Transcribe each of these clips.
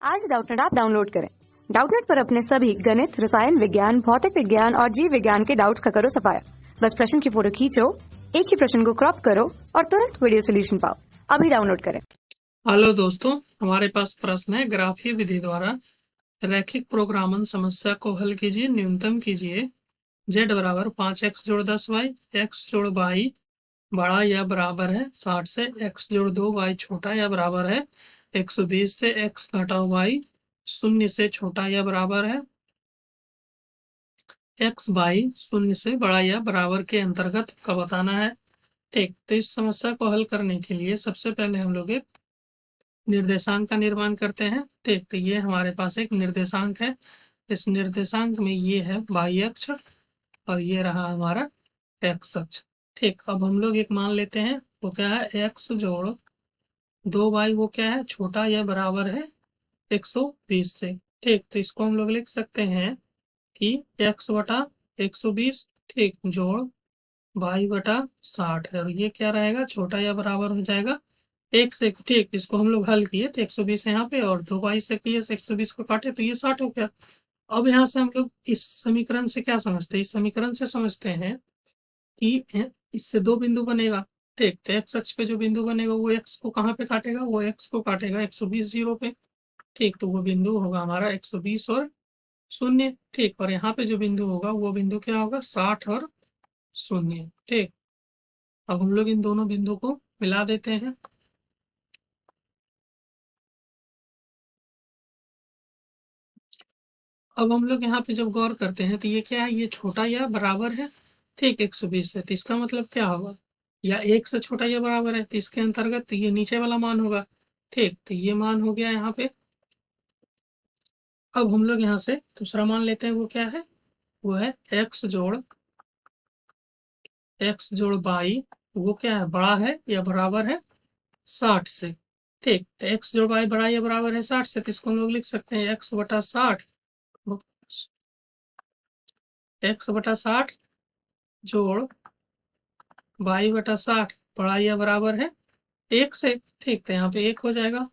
आज Doubtnut app download करें। Doubtnut पर अपने सभी गणित, रसायन विज्ञान, भौतिक विज्ञान और जीव विज्ञान के डाउट्स का करो सफाया। बस प्रश्न की फोटो खींचो, एक ही प्रश्न को क्रॉप करो और तुरंत वीडियो सोल्यूशन पाओ। अभी डाउनलोड करें। हेलो दोस्तों, हमारे पास प्रश्न है ग्राफीय विधि द्वारा रैखिक प्रोग्रामन समस्या को हल कीजिए। न्यूनतम कीजिए। z बराबर 5x जोड़ 10y, x जोड़ y बड़ा या बराबर है 60 से, x जोड़ 2y छोटा या बराबर है 120 से, x घटा y 0 से छोटा या बराबर है x y 0 से बड़ा या बराबर के अंतर्गत का बताना है। ठीक, तो इस समस्या को हल करने के लिए सबसे पहले हम लोग एक निर्देशांक का निर्माण करते हैं। ठीक, तो ये हमारे पास एक निर्देशांक है। इस निर्देशांक में ये है y अक्ष और ये रहा हमारा x अक्ष। ठीक, अब हम लोग एक मान लेते हैं, वो क्या है, x जोड़ 2y वो क्या है, छोटा या बराबर है 120 से। ठीक, तो इसको हम लोग लिख सकते हैं कि x बटा 120 ठीक जोड़ y बटा 60 है, और ये क्या रहेगा, छोटा या बराबर हो जाएगा 1 से। ठीक, इसको हम लोग हल किए तो 120 यहाँ पे और 2y से किए 120 को काटे तो ये 60 हो गया। अब यहाँ से हम लोग इस समीकरण से क्या समझते हैं, इस समीकरण से समझते हैं कि इससे दो बिंदु बनेगा। ठीक, तो x अक्ष पे जो बिंदु बनेगा वो x को कहाँ पे काटेगा, वो x को काटेगा 120 जीरो पे। ठीक, तो वो बिंदु होगा हमारा 120 और 0। ठीक, और यहाँ पे जो बिंदु होगा वो बिंदु क्या होगा, 60 और 0। ठीक, अब हम लोग इन दोनों बिंदु को मिला देते हैं। अब हम लोग यहाँ पे जब गौर करते हैं तो ये क्या है, ये छोटा या बराबर है ठीक 120 से, तो इसका मतलब क्या होगा, या 1 से छोटा या बराबर है, तो इसके अंतर्गत तो ये नीचे वाला मान होगा। ठीक, तो ये मान हो गया यहाँ पे। अब हम लोग यहाँ से दूसरा मान लेते हैं, वो क्या है, वो है x जोड़ y वो क्या है, बड़ा है या बराबर है 60 से। ठीक, तो x जोड़ y बड़ा या बराबर है 60 से, तो इसको हम लोग लिख सकते हैं x बटा 60 जोड़ y बटा 60 बड़ा या बराबर है 1 से। ठीक, तो यहाँ पे 1 हो जाएगा।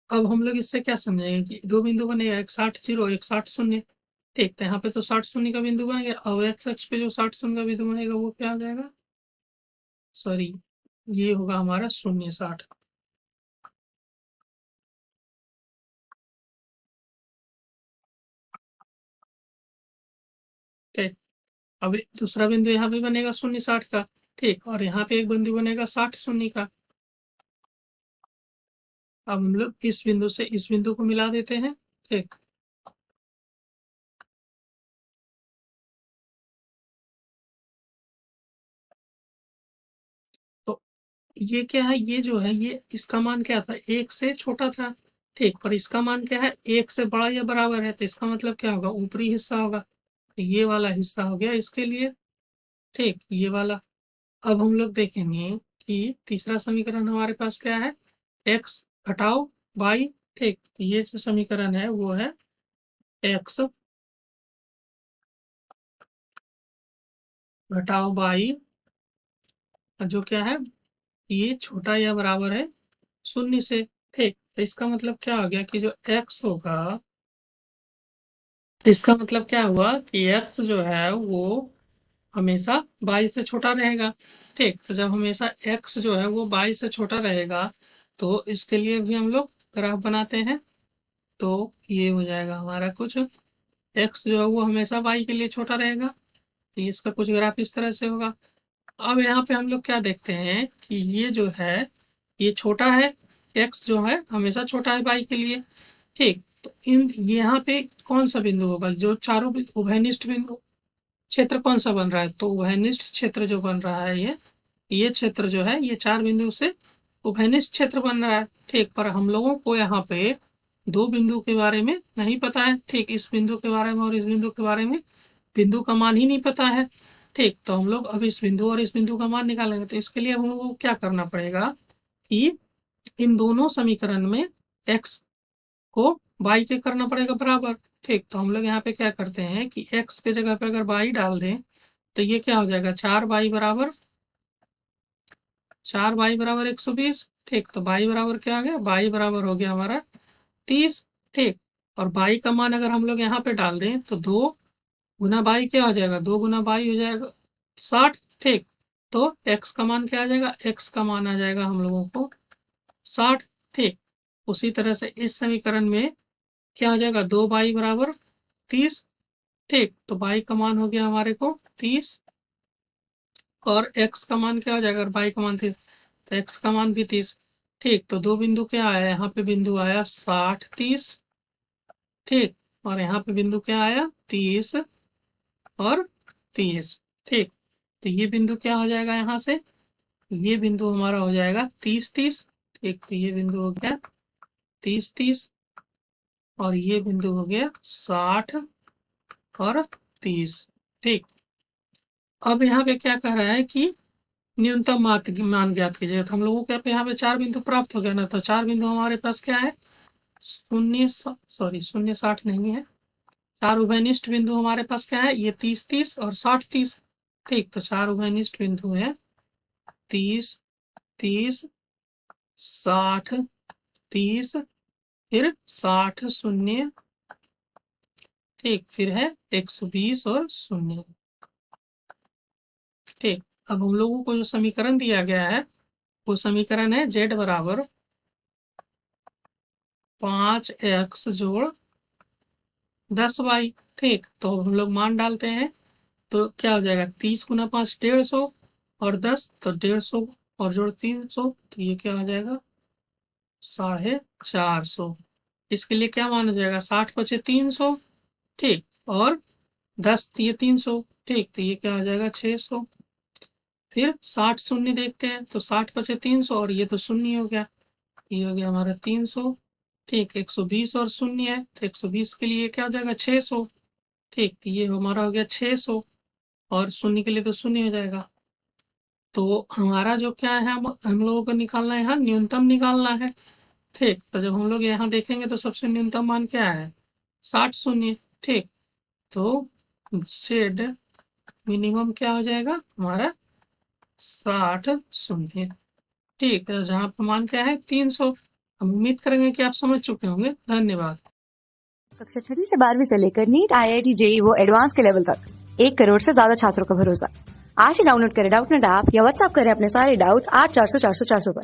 अब हम लोग इससे क्या समझेंगे कि दो बिंदु बनेगा, एक 60 जीरो, एक 60 शून्य। ठीक, तो यहाँ पे तो 60 शून्य का बिंदु बन गया। अब x अक्ष पे जो 60 शून्य का बिंदु बनेगा वो क्या आ जाएगा, सॉरी, ये होगा हमारा 0 60। ठीक, अब दूसरा बिंदु यहाँ पे बनेगा 0 60 का। ठीक, और यहाँ पे एक बिंदु बनेगा 60 शून्य का। अब हम लोग इस बिंदु से इस बिंदु को मिला देते हैं। ठीक, तो ये क्या है, ये जो है ये इसका मान क्या था, 1 से छोटा था। ठीक, पर इसका मान क्या है, 1 से बड़ा या बराबर है, तो इसका मतलब क्या होगा, ऊपरी हिस्सा होगा। तो ये वाला हिस्सा हो गया इसके लिए। ठीक, ये वाला। अब हम लोग देखेंगे कि तीसरा समीकरण हमारे पास क्या है, x घटाओ y। ठीक, ये जो समीकरण है वो है x घटाओ y, जो क्या है, ये छोटा या बराबर है 0 से। ठीक, तो इसका मतलब क्या हो गया कि जो x होगा, इसका मतलब क्या हुआ कि x जो है वो हमेशा 22 से छोटा रहेगा। ठीक, तो जब हमेशा x जो है वो 22 से छोटा रहेगा तो इसके लिए भी हम लोग ग्राफ बनाते हैं। तो ये हो जाएगा हमारा कुछ, x जो है वो हमेशा y के लिए छोटा रहेगा, तो इसका कुछ ग्राफ इस तरह से होगा। अब यहाँ पे हम लोग क्या देखते हैं कि ये जो है ये छोटा है, x जो है हमेशा छोटा है y के लिए। ठीक, तो इन यहाँ पे कौन सा बिंदु होगा, जो चारों उभयनिष्ठ बिंदु क्षेत्र कौन सा बन रहा है, तो उभयनिष्ठ क्षेत्र जो बन रहा है ये क्षेत्र जो है ये चार बिंदु से उभयनिष्ठ क्षेत्र बन रहा है। ठीक, पर हम लोगों को यहाँ पे दो बिंदु के बारे में नहीं पता है। ठीक, इस बिंदु के बारे में और इस बिंदु के बारे में बिंदु का मान ही नहीं पता है। ठीक, तो हम लोग अब इस बिंदु और इस बिंदु का मान निकालेंगे, तो इसके लिए हम लोगों को क्या करना पड़ेगा कि इन दोनों समीकरण में x को y के करना पड़ेगा बराबर। ठीक, तो हम लोग यहाँ पे क्या करते हैं कि x के जगह पे अगर y डाल दें तो ये क्या हो जाएगा, 4y बराबर 120। ठीक। तो बाई बराबर क्या आ गया, बाई बराबर हो गया हमारा 30। ठीक। और बाई का मान अगर हम लोग यहाँ पे डाल दें तो 2 गुना बाई क्या हो जाएगा, 2 गुना बाई हो जाएगा 60। ठीक। तो x का मान क्या आ जाएगा, x का मान आ जाएगा हम लोगों को 60। ठीक। उसी तरह से इस समीकरण में क्या हो जाएगा, 2 बाई बराबर 30। ठीक। तो बाई का मान हो गया हमारे को 30 और x का मान क्या हो जाएगा, अगर बाई का मान 30 तो x का मान भी 30। ठीक। तो दो बिंदु क्या आया, यहाँ पे बिंदु आया 60 30। ठीक। और यहाँ पे बिंदु क्या आया 30 और 30। ठीक। तो ये बिंदु क्या हो जाएगा, यहाँ से ये बिंदु हमारा हो जाएगा 30 30। ठीक। तो ये बिंदु हो गया 30 30 और ये बिंदु हो गया 60 और 30। ठीक। अब यहाँ पे क्या कह रहा है कि न्यूनतम मान ज्ञात कीजिए। तो हम लोगों के यहाँ पे 4 बिंदु प्राप्त हो गया ना, तो 4 बिंदु हमारे पास क्या है, 0 60 नहीं है, 4 उभयनिष्ठ बिंदु हमारे पास क्या है, ये 30 30 और 60 30। ठीक। तो 4 उभयनिष्ठ बिंदु है 30 30 60 30 फिर 60 0। ठीक। फिर है 120 और 0। ठीक। अब हम लोगों को जो समीकरण दिया गया है वो समीकरण है z बराबर 5x जोड़ 10y। ठीक। तो हम लोग मान डालते हैं तो क्या हो जाएगा, 30 गुना 5 150 और 10 तो 150 और जोड़ 300 तो ये क्या हो जाएगा 450। इसके लिए क्या मान हो जाएगा, 60 बचे 300। ठीक। और 10 ये 300। ठीक। तो ये क्या हो जाएगा 600। फिर 60 शून्य देखते हैं तो 60 बचे 300 और ये तो शून्य हो गया, ये हो गया हमारा 300। ठीक। 120 और शून्य है तो 120 के लिए क्या हो जाएगा 600। ठीक। तो ये हमारा हो गया 600 और शून्य के लिए तो शून्य हो जाएगा। तो हमारा जो क्या है, हम लोगों को निकालना है, यहाँ न्यूनतम निकालना है। ठीक। तो जब हम लोग यहाँ देखेंगे तो सबसे न्यूनतम मान क्या है 60 शून्य। ठीक। तो जेड मिनिमम क्या हो जाएगा हमारा 60 शून्य। ठीक है। जहाँ पर मान क्या है 300। हम उम्मीद करेंगे कि आप समझ चुके होंगे। धन्यवाद। कक्षा 6वीं से 12वीं से लेकर नीट IIT JEE वो एडवांस के लेवल तक 1 करोड़ से ज्यादा छात्रों का भरोसा। आज ही डाउनलोड करें डाउटनेट ऐप या व्हाट्सएप करें अपने सारे डाउट्स 8400 400 400 पर।